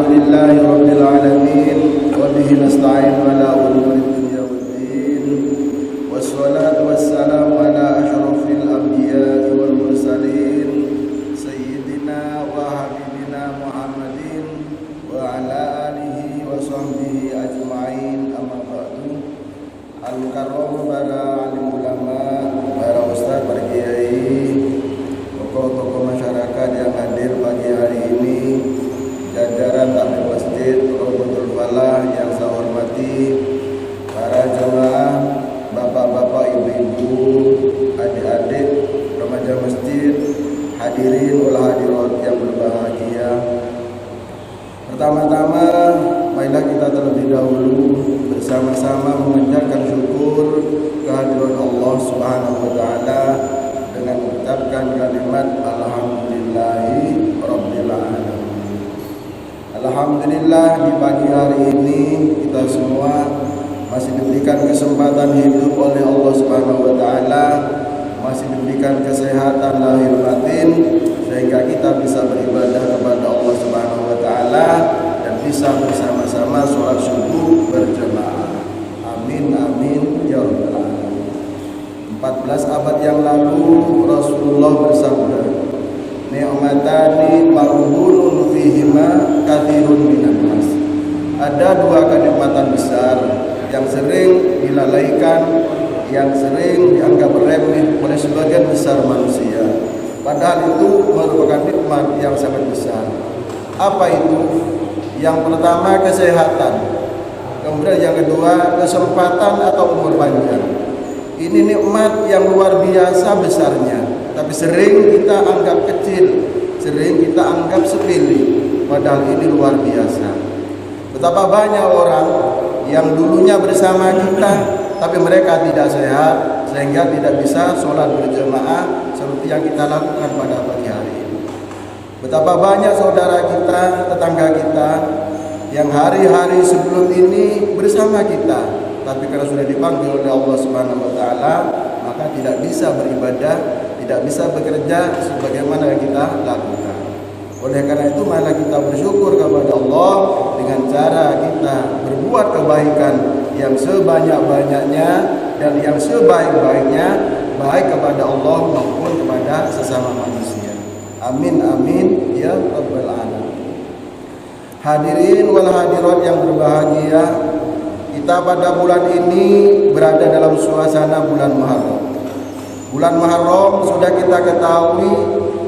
Alhamdulillahi rabbil alamin wa bihi nasta'in ala umuri dunya waddin wassalatu wassalamu ala asyrafil anbiya'i wal mursalin sayyidina wa habibina Muhammadin wa ala alihi wa sahbihi ajma'in. Amma ba'du. Al-mukarram para alim ulama, para ustaz, para kiai, tokoh-tokoh masyarakat yang hadir pagi hari ini, jajaran takmir masjid Robotul Falah yang saya hormati, para jemaah, bapak-bapak, ibu-ibu, adik-adik, remaja masjid, hadirin wal hadirat yang berbahagia. Pertama-tama, marilah kita terlebih dahulu bersama-sama mengucapkan syukur kehadiran Allah Subhanahu wa taala dengan mengucapkan kalimat alhamdulillahi rabbil alamin. Alhamdulillah, di pagi hari ini kita semua masih diberikan kesempatan hidup oleh Allah Subhanahu wa taala, masih diberikan kesehatan lahir batin sehingga kita bisa beribadah kepada Allah Subhanahu wa taala dan bisa bersama-sama sholat subuh berjamaah. Amin amin ya rabbal alamin. 14 abad yang lalu Rasulullah bersabda, ni'matani maghbunun fihima katsirun minan nas. Ada dua kenikmatan besar yang sering dilalaikan, yang sering dianggap remeh oleh sebagian besar manusia. Padahal itu merupakan nikmat yang sangat besar. Apa itu? Yang pertama kesehatan. Kemudian yang kedua kesempatan atau umur panjang. Ini nikmat yang luar biasa besarnya, tapi sering kita anggap kecil, sering kita anggap sepele. Padahal ini luar biasa. Betapa banyak orang yang dulunya bersama kita, tapi mereka tidak sehat, sehingga tidak bisa sholat berjamaah seperti yang kita lakukan pada pagi hari ini. Betapa banyak saudara kita, tetangga kita, yang hari-hari sebelum ini bersama kita, tapi karena sudah dipanggil oleh Allah Subhanahu wa taala, maka tidak bisa beribadah, tidak bisa bekerja sebagaimana yang kita lakukan. Oleh karena itu, malah kita bersyukur kepada Allah dengan cara kita berbuat kebaikan yang sebanyak-banyaknya dan yang sebaik-baiknya, baik kepada Allah maupun kepada sesama manusia. Amin amin ya rabbal alamin. Hadirin wal hadirat yang berbahagia, kita pada bulan ini berada dalam suasana bulan Muharram. Bulan Muharram sudah kita ketahui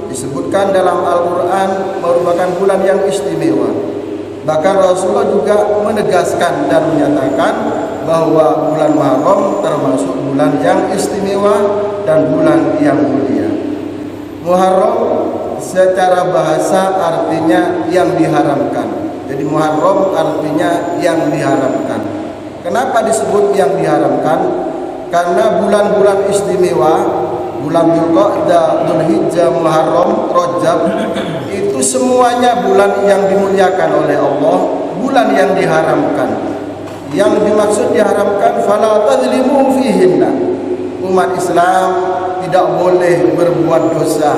disebutkan dalam Al-Quran merupakan bulan yang istimewa. Bahkan Rasulullah juga menegaskan dan menyatakan bahwa bulan Muharram termasuk bulan yang istimewa dan bulan yang mulia. Muharram secara bahasa artinya yang diharamkan. Jadi Muharram artinya yang diharamkan. Kenapa disebut yang diharamkan? Karena bulan-bulan istimewa, bulan Dzulqa'dah, Dzulhijjah, Muharram, Rajab, itu semuanya bulan yang dimuliakan oleh Allah, bulan yang diharamkan. Yang dimaksud diharamkan, fala tadzlimu fihinna. Umat Islam tidak boleh berbuat dosa.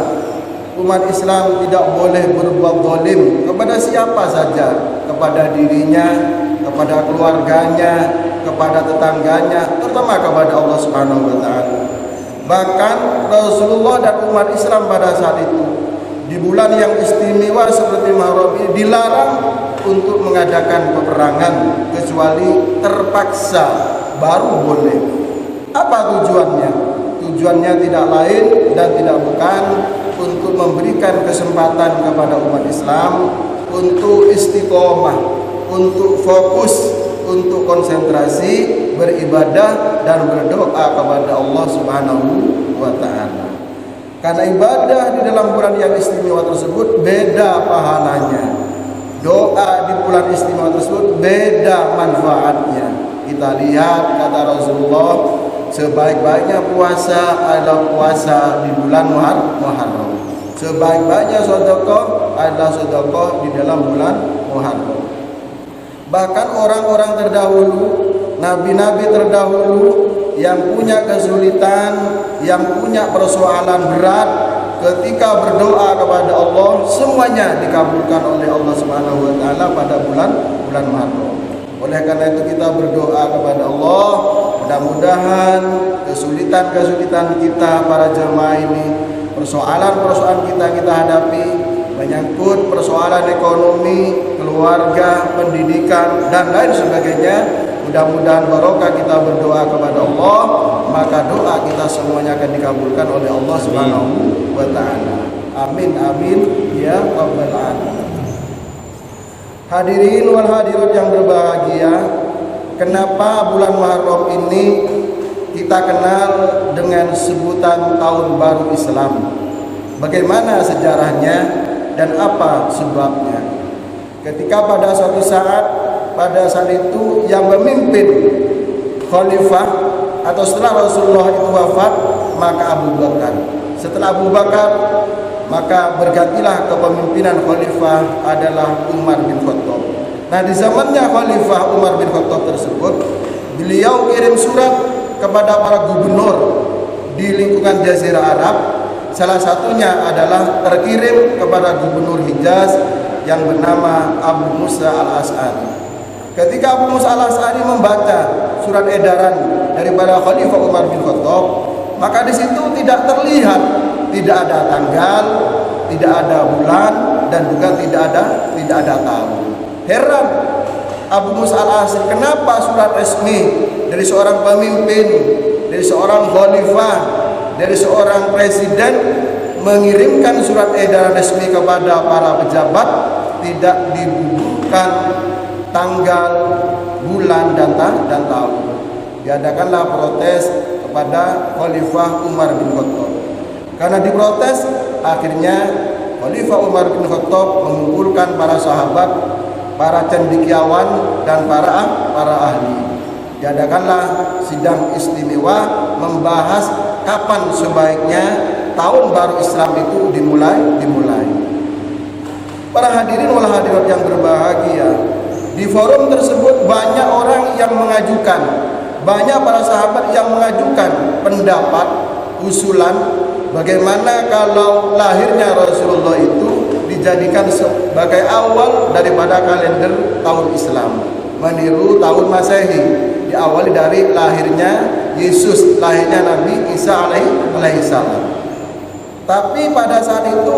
Umat Islam tidak boleh berbuat zalim kepada siapa saja, kepada dirinya, kepada keluarganya, kepada tetangganya, terutama kepada Allah Subhanahu wa taala. Bahkan Rasulullah dan umat Islam pada saat itu di bulan yang istimewa seperti Muharram ini dilarang untuk mengadakan peperangan kecuali terpaksa baru boleh. Apa tujuannya? Tujuannya tidak lain dan tidak bukan untuk memberikan kesempatan kepada umat Islam untuk istiqomah, untuk fokus, untuk konsentrasi, beribadah dan berdoa kepada Allah Subhanahu wa taala. Karena ibadah di dalam bulan yang istimewa tersebut beda pahalanya. Doa di bulan istimewa tersebut beda manfaatnya. Kita lihat kata Rasulullah, sebaik-baiknya puasa adalah puasa di bulan Muharram. Sebaik-baiknya sedekah adalah sedekah di dalam bulan Muharram. Bahkan orang-orang terdahulu, nabi-nabi terdahulu yang punya kesulitan, yang punya persoalan berat, ketika berdoa kepada Allah semuanya dikabulkan oleh Allah Subhanahu wa taala pada bulan Muharram. Oleh karena itu kita berdoa kepada Allah, mudah-mudahan kesulitan-kesulitan kita para jemaah ini, persoalan-persoalan kita hadapi, menyangkut persoalan ekonomi, keluarga, pendidikan dan lain sebagainya, mudah-mudahan barokah kita berdoa kepada Allah, maka doa kita semuanya akan dikabulkan oleh Allah Subhanahu wa taala. Amin amin ya rabbal alamin. Hadirin wal hadirat yang berbahagia, kenapa bulan Muharram ini kita kenal dengan sebutan tahun baru Islam? Bagaimana sejarahnya dan apa sebabnya? Ketika pada suatu saat, pada saat itu yang memimpin khalifah atau setelah Rasulullah itu wafat, maka Abu Bakar. Setelah Abu Bakar, maka bergantilah kepemimpinan khalifah adalah Umar bin Khattab. Nah, di zamannya khalifah Umar bin Khattab tersebut, beliau kirim surat kepada para gubernur di lingkungan Jazirah Arab. Salah satunya adalah terkirim kepada gubernur Hijaz yang bernama Abu Musa al-Asy'ari. Ketika Abu Musa al-Asy'ari membaca surat edaran daripada Khalifah Umar bin Khattab, maka di situ tidak terlihat, tidak ada tanggal, tidak ada bulan, dan juga tidak ada tahun. Heran Abu Musa al-Asy'ari, kenapa surat resmi dari seorang pemimpin, dari seorang khalifah, dari seorang presiden mengirimkan surat edaran resmi kepada para pejabat tidak dibubuhkan tanggal, bulan, dan tahun. Diadakanlah protes kepada Khalifah Umar bin Khattab. Karena diprotes, akhirnya Khalifah Umar bin Khattab mengumpulkan para sahabat, para cendekiawan, dan para ahli. Diadakanlah sidang istimewa membahas kapan sebaiknya tahun baru Islam itu dimulai. Para hadirin wal hadirat yang berbahagia, di forum tersebut banyak orang yang mengajukan, banyak para sahabat yang mengajukan pendapat, usulan bagaimana kalau lahirnya Rasulullah itu dijadikan sebagai awal daripada kalender tahun Islam, meniru tahun Masehi, diawali dari lahirnya Yesus, lahirnya Nabi Isa alaihi salam. Tapi pada saat itu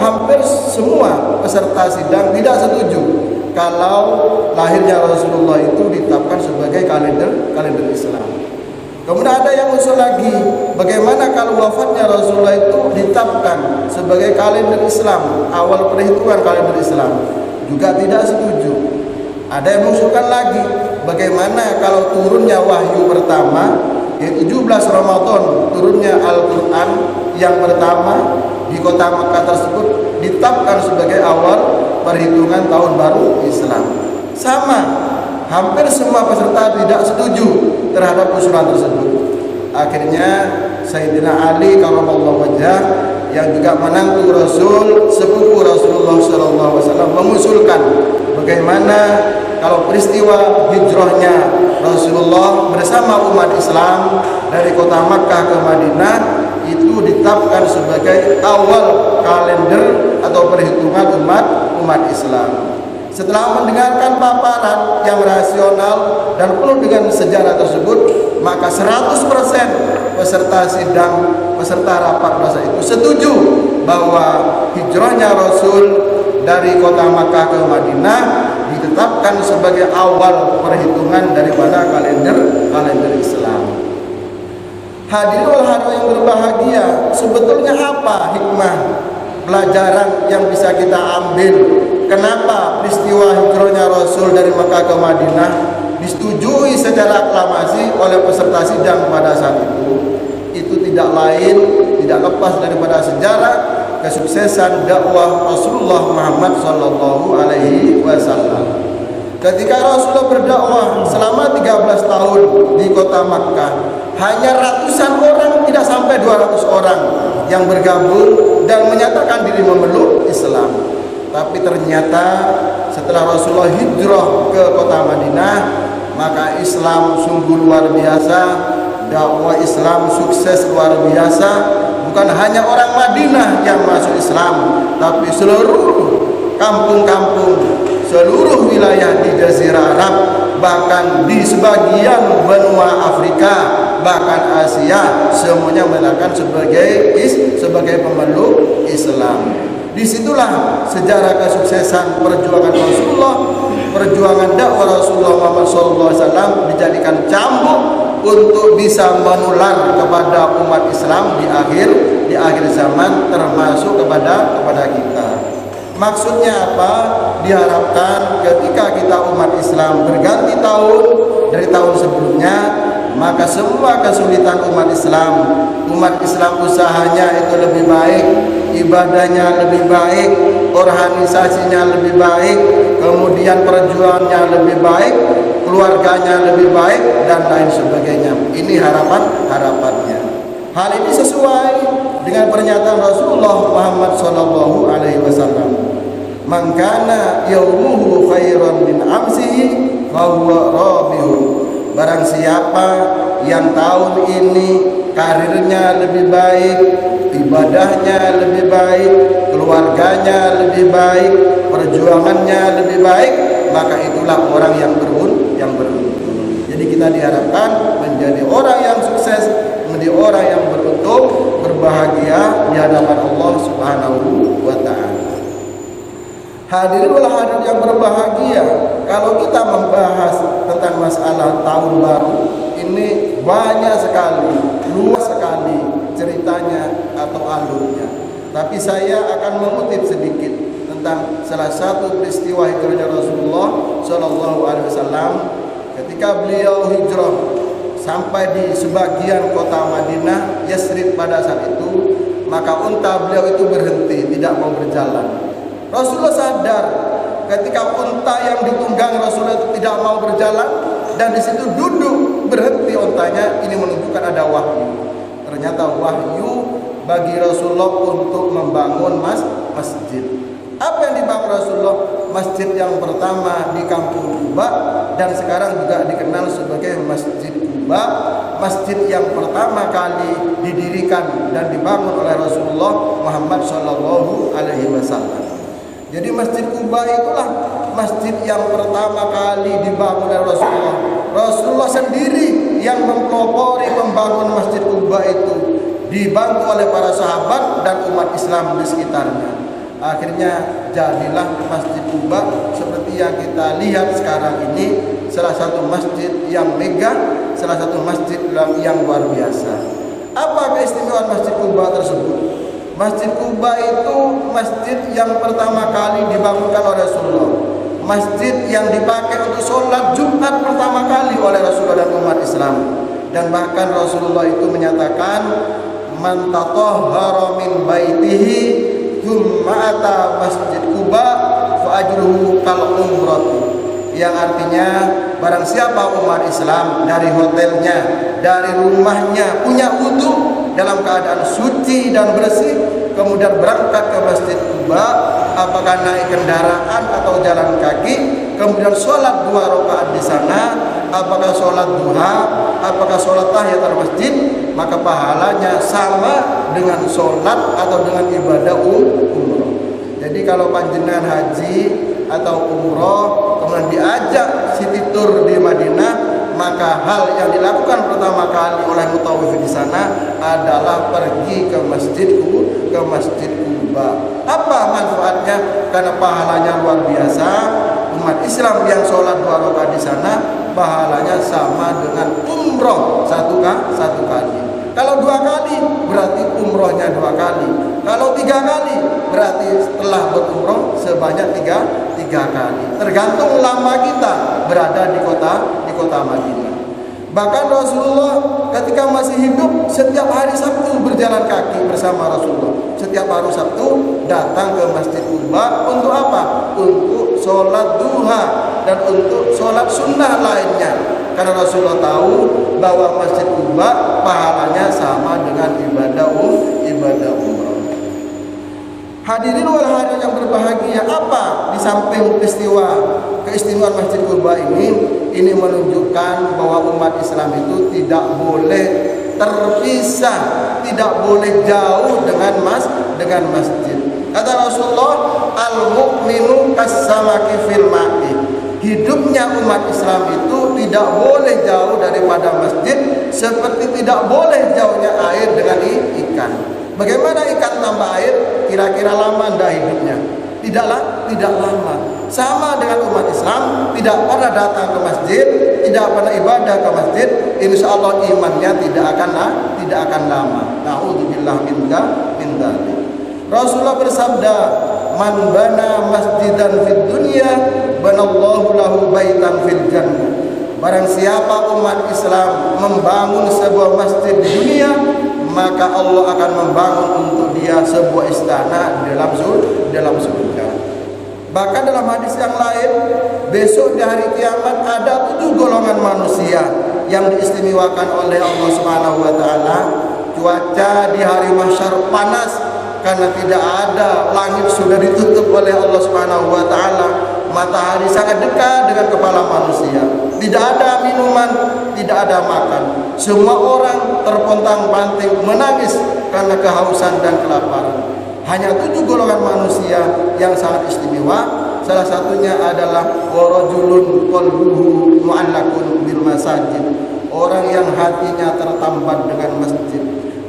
hampir semua peserta sidang tidak setuju kalau lahirnya Rasulullah itu ditetapkan sebagai kalender Islam. Kemudian ada yang usul lagi, bagaimana kalau wafatnya Rasulullah itu ditetapkan sebagai kalender Islam, awal perhitungan kalender Islam, juga tidak setuju. Ada yang mengusulkan lagi, bagaimana kalau turunnya wahyu pertama, yaitu 17 Ramadan, turunnya Al-Quran yang pertama di kota Makkah tersebut ditetapkan sebagai awal perhitungan tahun baru Islam. Sama, hampir semua peserta tidak setuju terhadap usulan tersebut. Akhirnya Sayyidina Ali karramallahu wajhah yang juga menantu Rasul, sepupu Rasulullah SAW, mengusulkan bagaimana kalau peristiwa hijrahnya Rasulullah bersama umat Islam dari kota Makkah ke Madinah itu ditetapkan sebagai awal kalender atau perhitungan umat Islam. Setelah mendengarkan paparan yang rasional dan penuh dengan sejarah tersebut, maka 100% peserta sidang, peserta rapat masa itu setuju bahwa hijrahnya Rasul dari kota Makkah ke Madinah ditetapkan sebagai awal perhitungan daripada kalender Islam. Hadirin wal hadirat yang berbahagia, sebetulnya apa hikmah pelajaran yang bisa kita ambil? Kenapa peristiwa hijrahnya Rasul dari Makkah ke Madinah disetujui secara aklamasi oleh peserta sidang pada saat itu? Itu tidak lain, tidak lepas daripada sejarah kesuksesan dakwah Rasulullah Muhammad sallallahu alaihi wasallam. Ketika Rasulullah berdakwah selama 13 tahun di kota Makkah, hanya ratusan orang, tidak sampai 200 orang yang bergabung dan menyatakan diri memeluk Islam. Tapi ternyata setelah Rasulullah hijrah ke kota Madinah, maka Islam sungguh luar biasa, dakwah Islam sukses luar biasa, bukan hanya orang Madinah yang masuk Islam, tapi seluruh kampung-kampung, seluruh wilayah di Jazirah Arab, bahkan di sebagian benua Afrika, bahkan Asia, semuanya menyatakan sebagai pemeluk Islam. Disitulah sejarah kesuksesan perjuangan Rasulullah, perjuangan dakwah Rasulullah Muhammad SAW dijadikan cambuk untuk bisa menular kepada umat Islam di akhir zaman, termasuk kepada kita. Maksudnya apa? Diharapkan ketika kita umat Islam berganti tahun dari tahun sebelumnya, maka semua kesulitan umat Islam usahanya itu lebih baik, ibadahnya lebih baik, organisasinya lebih baik, kemudian perjuangannya lebih baik, keluarganya lebih baik, dan lain sebagainya. Ini harapannya. Hal ini sesuai dengan pernyataan Rasulullah Muhammad SAW. Man kana yaumuhu khairan min amsihi fahuwa rabihu. Barang siapa yang tahun ini karirnya lebih baik, ibadahnya lebih baik, keluarganya lebih baik, perjuangannya lebih baik, maka itulah orang yang beruntung. Jadi kita diharapkan menjadi orang yang sukses, menjadi orang yang beruntung, berbahagia di hadapan Allah Subhanahu wa taala. Hadirin wal hadirat yang berbahagia, kalau kita membahas tentang masalah tahun baru ini banyak sekali, luas sekali ceritanya atau alurnya. Tapi saya akan mengutip sedikit tentang salah satu peristiwa hijrahnya Rasulullah SAW ketika beliau hijrah sampai di sebagian kota Madinah, Yasrib pada saat itu, maka unta beliau itu berhenti, tidak mau berjalan. Rasulullah sadar ketika unta yang ditunggang Rasulullah itu tidak mau berjalan, dan di situ duduk berhenti untanya, ini menunjukkan ada wahyu. Ternyata wahyu bagi Rasulullah untuk membangun masjid. Apa yang dibangun Rasulullah? Masjid yang pertama di kampung Quba, dan sekarang juga dikenal sebagai Masjid Quba, masjid yang pertama kali didirikan dan dibangun oleh Rasulullah Muhammad SAW. Jadi Masjid Quba itulah masjid yang pertama kali dibangun oleh Rasulullah. Rasulullah sendiri yang mempelopori membangun Masjid Quba itu, dibantu oleh para sahabat dan umat Islam di sekitarnya. Akhirnya jadilah Masjid Quba seperti yang kita lihat sekarang ini, salah satu masjid yang megah, salah satu masjid yang luar biasa. Apa keistimewaan Masjid Quba tersebut? Masjid Quba itu masjid yang pertama kali dibangunkan oleh Rasulullah, masjid yang dipakai untuk sholat Jumat pertama kali oleh Rasulullah dan umat Islam. Dan bahkan Rasulullah itu menyatakan, man tatahhara min baitihi thumma ata Masjid Quba fa ajruhu kal umrati. Yang artinya barang siapa umat Islam dari hotelnya, dari rumahnya punya wudu dalam keadaan suci dan bersih, kemudian berangkat ke Masjid Quba, apakah naik kendaraan atau jalan kaki, kemudian sholat 2 rakaat di sana, apakah sholat duha, apakah sholat tahiyatul masjid, maka pahalanya sama dengan sholat atau dengan ibadah umroh. Jadi kalau panjenengan haji atau umroh kemudian diajak city tour di Madinah, maka hal yang dilakukan pertama kali oleh mutawif di sana adalah pergi ke Masjid Quba. Apa manfaatnya? Karena pahalanya luar biasa. Umat Islam yang sholat 2 rakaat di sana, pahalanya sama dengan umroh satu kali. Kalau 2 kali berarti umrohnya 2 kali. Kalau 3 kali berarti setelah berumroh sebanyak 3 kali. Tergantung lama kita berada di kota Madinah. Bahkan Rasulullah ketika masih hidup setiap hari Sabtu berjalan kaki bersama Rasulullah. Setiap hari Sabtu datang ke Masjid Quba untuk apa? Untuk sholat duha dan untuk sholat sunnah lainnya. Karena Rasulullah tahu bahwa Masjid Quba pahalanya sama dengan ibadah umrah. Hadirin wal hadirat yang berbahagia, apa di samping keistimewaan Masjid Quba ini menunjukkan bahwa umat Islam itu tidak boleh terpisah, tidak boleh jauh dengan masjid. Kata Rasulullah, al-mu'minu kas-samaki fil ma'i. Hidupnya umat Islam itu tidak boleh jauh daripada masjid, seperti tidak boleh jauhnya air dengan ikan. Bagaimana ikan tanpa air? Kira-kira lama enggak hidupnya? Tidak lama. Sama dengan umat Islam, tidak pernah datang ke masjid, tidak pernah ibadah ke masjid, insya Allah imannya tidak akan lama. Na'udzubillah min dzalik. Rasulullah bersabda, man bana masjidan fid dunya banallahu lahu baitan fil jannah. Barang siapa umat Islam membangun sebuah masjid di dunia, maka Allah akan membangun untuk dia sebuah istana di dalam surga. Bahkan dalam hadis yang lain, besok di hari kiamat ada 7 golongan manusia yang diistimewakan oleh Allah Subhanahu wa taala. Cuaca di hari mahsyar panas karena tidak ada, langit sudah ditutup oleh Allah Subhanahu wa taala. Matahari sangat dekat dengan kepala manusia. Tidak ada minuman, tidak ada makan. Semua orang terpontang-panting menangis karena kehausan dan kelaparan. Hanya 7 golongan manusia yang sangat istimewa. Salah satunya adalah warajulun qalbuhu mu'allaqun bil masajid. Orang yang hatinya tertambat dengan masjid.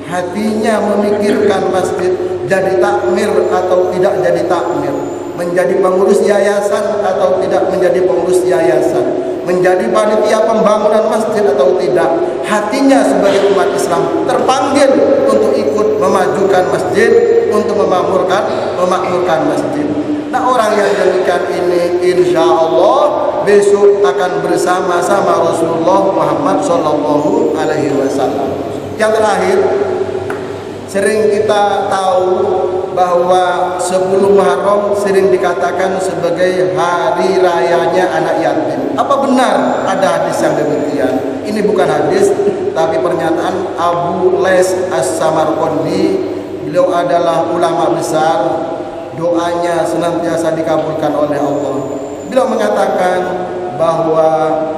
Hatinya memikirkan masjid, jadi takmir atau tidak jadi takmir, menjadi pengurus yayasan atau tidak menjadi pengurus yayasan, menjadi panitia pembangunan masjid atau tidak. Hatinya sebagai umat Islam terpanggil untuk ikut memajukan masjid, untuk memakmurkan masjid. Nah, orang yang demikian ini insya Allah besok akan bersama-sama Rasulullah Muhammad Sallallahu Alaihi Wasallam. Yang terakhir, sering kita tahu bahwa 10 Muharram sering dikatakan sebagai hari rayanya anak yatim. Apa benar ada hadis yang demikian? Ini bukan hadis, tapi pernyataan Abu Les As-Samarqandi. Beliau adalah ulama besar, doanya senantiasa dikabulkan oleh Allah. Beliau mengatakan bahwa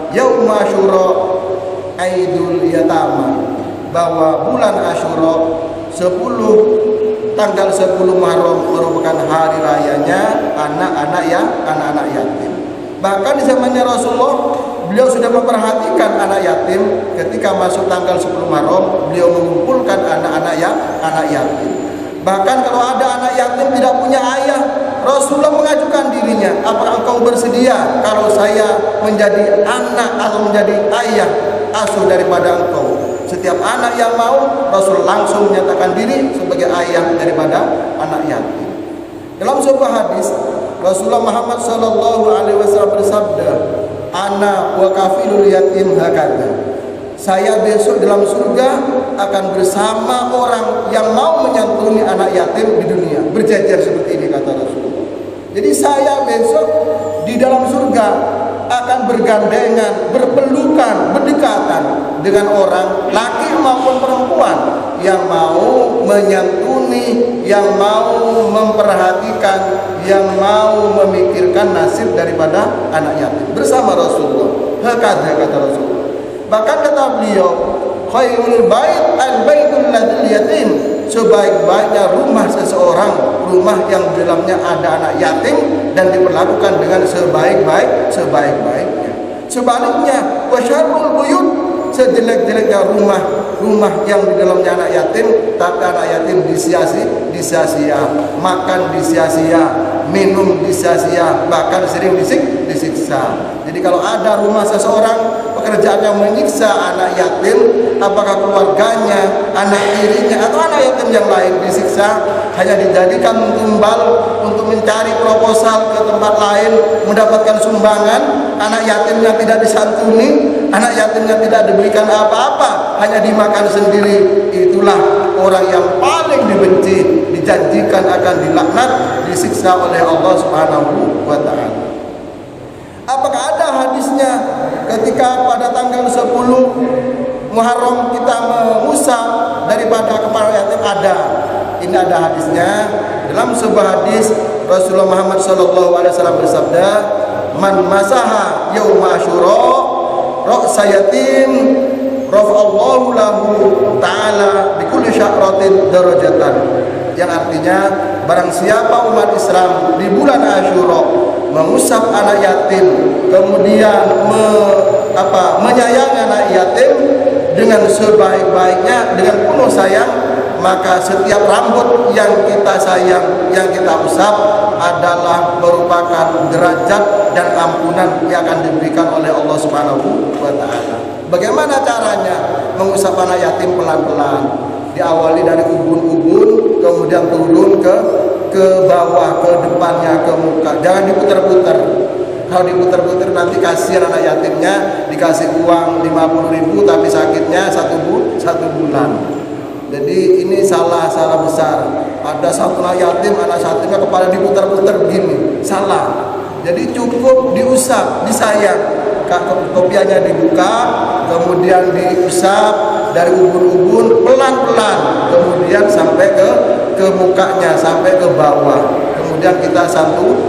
Yaum Asyura Aidul Yatama, bahwa bulan Asyura tanggal 10 Muharram merupakan hari rayanya anak-anak yatim. Bahkan di zamannya Rasulullah, beliau sudah memperhatikan anak yatim. Ketika masuk tanggal 10 Muharram, beliau mengumpulkan anak yatim. Bahkan kalau ada anak yatim tidak punya ayah, Rasulullah mengajukan dirinya, apakah engkau bersedia kalau saya menjadi anak atau menjadi ayah asuh daripada engkau? Setiap anak yang mau, Rasul langsung menyatakan diri sebagai ayah daripada anak yatim. Dalam sebuah hadis, Rasulullah Muhammad Sallallahu Alaihi Wasallam bersabda, "Ana wa kafilul yatim hakadha." Saya besok dalam surga akan bersama orang yang mau menyantuni anak yatim di dunia. Berjajar seperti ini kata Rasulullah. Jadi saya besok di dalam surga akan bergandengan, berpelukan, berdekatan dengan orang laki maupun perempuan yang mau menyantuni, yang mau memperhatikan, yang mau memikirkan nasib daripada anak yatim bersama Rasulullah. Hakadha kata Rasulullah. Bahkan kata beliau, khairul bait al-baitul ladzil yatim. Sebaik-baiknya rumah seseorang, rumah yang di dalamnya ada anak yatim dan diperlakukan dengan sebaik-baiknya. Sebaliknya, wasyarrul buyut, sejelek-jeleknya rumah yang di dalamnya anak yatim, tapi anak yatim disia-sia, makan disia-sia, minum disia-sia, bahkan sering disiksa. Jadi kalau ada rumah seseorang pekerjaannya menyiksa anak yatim, apakah keluarganya, anak tirinya atau anak yatim yang lain disiksa, hanya dijadikan tumbal untuk mencari proposal ke tempat lain, mendapatkan sumbangan, anak yatimnya tidak disantuni, anak yatimnya tidak diberikan apa-apa, hanya dimakan sendiri. Itulah orang yang paling dibenci, dijanjikan akan dilaknat, disiksa oleh Allah Subhanahu wa taala. Apakah ada hadisnya ketika pada tanggal 10 Muharram kita mengusap daripada kepala yatim? Ada. Ini ada hadisnya. Dalam sebuah hadis Rasulullah Muhammad SAW bersabda, "Man masaha yaum Asyura ra'sa yatim rafa'allahu lahu ta'ala bikulli sya'ratin darajatan, yang artinya barang siapa umat Islam di bulan Asyura mengusap anak yatim, kemudian menyayangi anak yatim dengan sebaik-baiknya, dengan penuh sayang, maka setiap rambut yang kita sayang, yang kita usap adalah merupakan derajat dan ampunan yang akan diberikan oleh Allah Subhanahu wa taala. Bagaimana caranya mengusap anak yatim? Pelan-pelan. Diawali dari ubun-ubun, kemudian turun ke bawah, ke depannya, ke muka. Jangan diputar-putar. Kalau diputar-putar nanti kasihan anak yatimnya, dikasih uang 50.000 tapi sakitnya satu bulan. Jadi ini salah besar. Ada satu anak yatimnya kepala diputar-putar begini, salah. Jadi cukup diusap, disayang. Kopiahnya dibuka, kemudian diusap dari ubun-ubun pelan-pelan, kemudian sampai ke mukanya, sampai ke bawah. Kemudian kita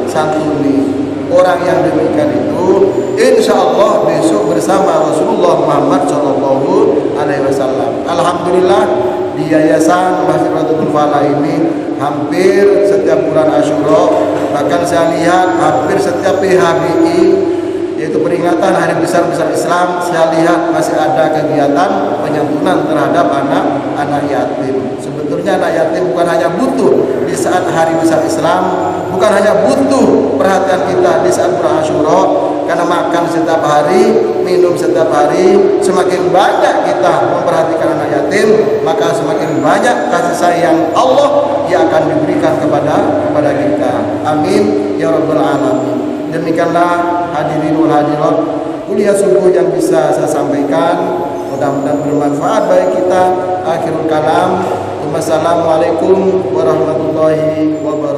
santuni. Orang yang demikian itu insya Allah besok bersama Rasulullah Muhammad SAW. Alhamdulillah di Yayasan Masjid Rodatul Falah ini hampir setiap bulan Asyura, bahkan saya lihat hampir setiap PHBI, yaitu peringatan Hari Besar-Besar Islam, saya lihat masih ada kegiatan penyantunan terhadap anak yatim. Sebetulnya anak yatim bukan hanya butuh di saat Hari Besar Islam, bukan hanya butuh perhatian kita di saat bulan Asyura, karena makan setiap hari, minum setiap hari. Semakin banyak kita memperhatikan anak yatim, maka semakin banyak kasih sayang Allah yang akan diberikan kepada kita. Amin ya rabbal alamin. Demikianlah hadirin wal hadirat, kuliah subuh yang bisa saya sampaikan, mudah-mudahan bermanfaat bagi kita. Akhirul kalam, wassalamualaikum warahmatullahi wabarakatuh.